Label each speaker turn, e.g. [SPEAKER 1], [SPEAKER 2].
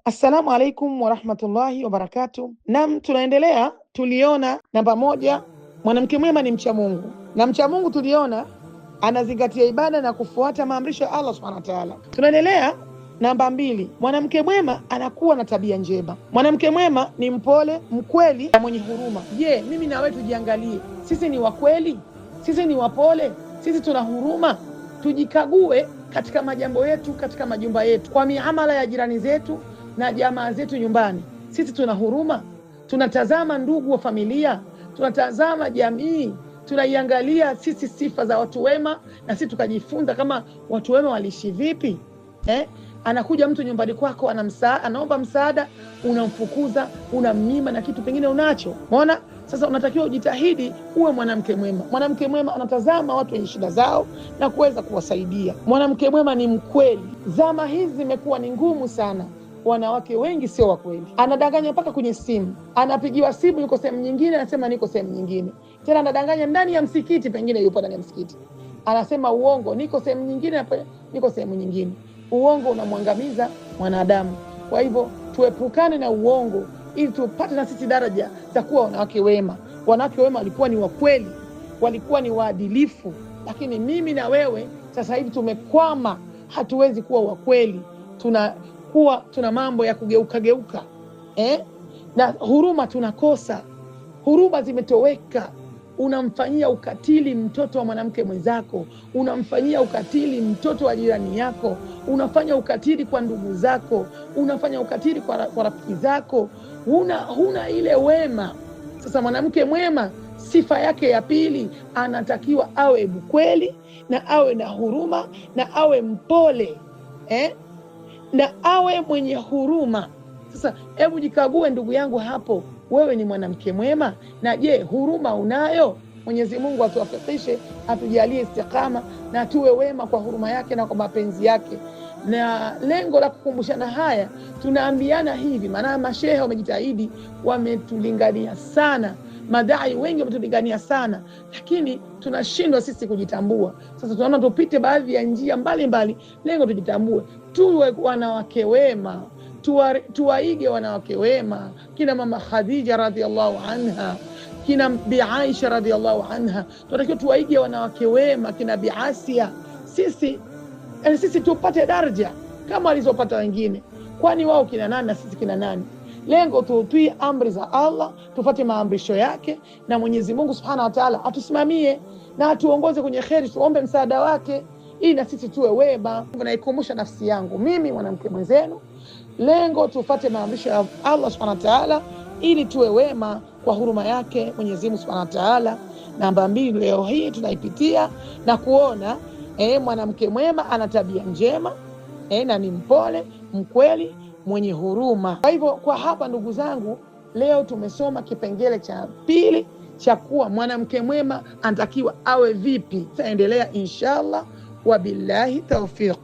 [SPEAKER 1] Assalamu alaikum warahmatullahi wabarakatuh. Naam, tunaendelea. Tuliona namba moja, mwanamke mwema ni mcha Mungu, na mcha Mungu tuliona anazingatia ibada na kufuata maamrisho ya Allah subhanahu wa ta'ala. Tunaendelea namba mbili, mwanamke mwema anakuwa na tabia njema. Mwanamke mwema ni mpole, mkweli na mwenye huruma. Je, mimi na wewe tujiangalie, sisi ni wakweli? Sisi ni wapole? Sisi tuna huruma? Tujikague katika majambo yetu, katika majumba yetu, kwa miamala ya jirani zetu na jamaa zetu nyumbani. Sisi tuna huruma? Tunatazama ndugu wa familia, tunatazama jamii, tunaiangalia sisi sifa za watu wema, na sisi tukajifunza kama watu wema waliishi vipi. Anakuja mtu nyumbani kwako, anaomba msaada, unamfukuza, unamnyima na kitu pengine unacho. Umeona? Sasa unatakiwa ujitahidi uwe mwanamke mwema. Mwanamke mwema anatazama watu wenye shida zao na kuweza kuwasaidia. Mwanamke mwema ni mkweli. Zama hizi zimekuwa ni ngumu sana. Wanawake wengi sio wa kweli. Anadanganya mpaka kwenye simu. Anapigiwa simu yuko sehemu nyingine, anasema niko sehemu nyingine. Tena anadanganya ndani ya msikiti, pengine yupo ndani ya msikiti. Anasema uongo, niko sehemu nyingine, niko sehemu nyingine. Uongo unamwangamiza mwanadamu. Kwa hivyo tuepukane na uongo ili tupate na sisi daraja za kuwa wanawake wema. Wanawake wema walikuwa ni wakweli, walikuwa ni waadilifu. Lakini mimi na wewe sasa hivi tumekwama, hatuwezi kuwa wakweli. Tuna mambo ya kugeuka na huruma tunakosa. Huruma zimetoweka. Unamfanyia ukatili mtoto wa mwanamke mwenzako, unamfanyia ukatili mtoto wa jirani yako, unafanya ukatili kwa ndugu zako, unafanya ukatili kwa rafiki zako. Huna ile wema. Sasa mwanamke mwema, sifa yake ya pili, anatakiwa awe mkweli na awe na huruma na awe mpole na awe mwenye huruma. Sasa hebu jikague ndugu yangu hapo, wewe ni mwanamke mwema? Na je, huruma unayo? Mwenyezi Mungu atuwafikishe, atujalie istiqama na tuwe wema kwa huruma yake na kwa mapenzi yake. Na lengo la kukumbushana haya, tunaambiana hivi, maana mashehe wamejitahidi, wametulingania sana, madai wengi wametulingania sana, lakini tunashindwa sisi kujitambua. Sasa tunaona tupite baadhi ya njia mbalimbali, lengo tujitambue, tuwe wanawake wema, tuwaige wanawake wema, kina mama Khadija radhiallahu anha, kina Bi Aisha radhiallahu anha. Tunatakiwa tuwaige wanawake wema, kina Bi Asia. Sisi tupate daraja kama walizopata wengine. Kwani wao kina nani na sisi kina nani? Lengo tutii amri za Allah, tufuate maamrisho yake, na Mwenyezi Mungu Subhanahu wa Ta'ala atusimamie na atuongoze kwenye kheri. Tuombe msaada wake ili na sisi tuwe wema. Naikumbusha nafsi yangu, mimi mwanamke mwenzenu, lengo tufuate maamrisho ya Allah Subhanahu wa Ta'ala ili tuwe wema kwa huruma yake Mwenyezi Mungu Subhanahu wa Ta'ala. Namba mbili leo hii tunaipitia na kuona mwanamke mwema ana tabia njema na ni mpole, mkweli, mwenye huruma. Kwa hivyo kwa hapa ndugu zangu, leo tumesoma kipengele cha pili cha kuwa mwanamke mwema anatakiwa awe vipi. Tutaendelea inshallah, wabillahi tawfiq.